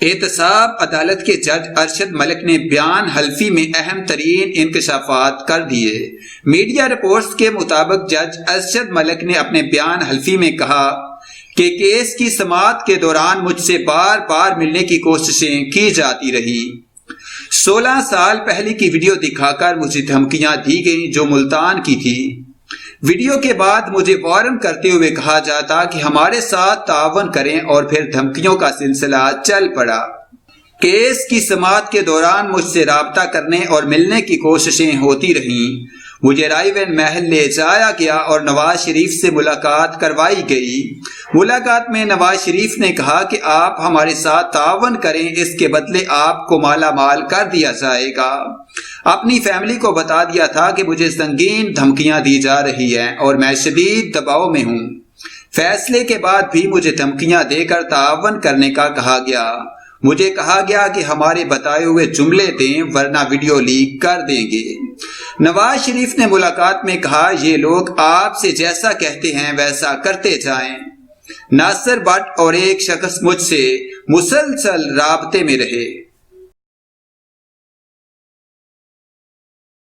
احتساب عدالت کے جج ارشد ملک نے بیان حلفی میں اہم ترین انکشافات کر دیے۔ میڈیا رپورٹس کے مطابق جج ارشد ملک نے اپنے بیان حلفی میں کہا کہ کیس کی سماعت کے دوران مجھ سے بار بار ملنے کی کوششیں کی جاتی رہی۔ 16 سال پہلے کی ویڈیو دکھا کر مجھے دھمکیاں دی گئیں جو ملتان کی تھی۔ ویڈیو کے بعد مجھے وارن کرتے ہوئے کہا جاتا کہ ہمارے ساتھ تعاون کریں اور پھر دھمکیوں کا سلسلہ چل پڑا۔ کیس کی سماعت کے دوران مجھ سے رابطہ کرنے اور ملنے کی کوششیں ہوتی رہیں۔ مجھے رائے وین محل لے جایا گیا اور نواز شریف سے ملاقات کروائی گئی۔ ملاقات میں نواز شریف نے کہا کہ آپ ہمارے ساتھ تعاون کریں، اس کے بدلے آپ کو مالا مال کر دیا جائے گا۔ اپنی فیملی کو بتا دیا تھا کہ مجھے سنگین دھمکیاں دی جا رہی ہیں اور میں شدید دباؤ میں ہوں۔ فیصلے کے بعد بھی مجھے دھمکیاں دے کر تعاون کرنے کا کہا گیا۔ مجھے کہا گیا کہ ہمارے بتائے ہوئے جملے دیں ورنہ ویڈیو لیک کر دیں گے۔ نواز شریف نے ملاقات میں کہا یہ لوگ آپ سے جیسا کہتے ہیں ویسا کرتے جائیں۔ ناصر بٹ اور ایک شخص مجھ سے مسلسل رابطے میں رہے۔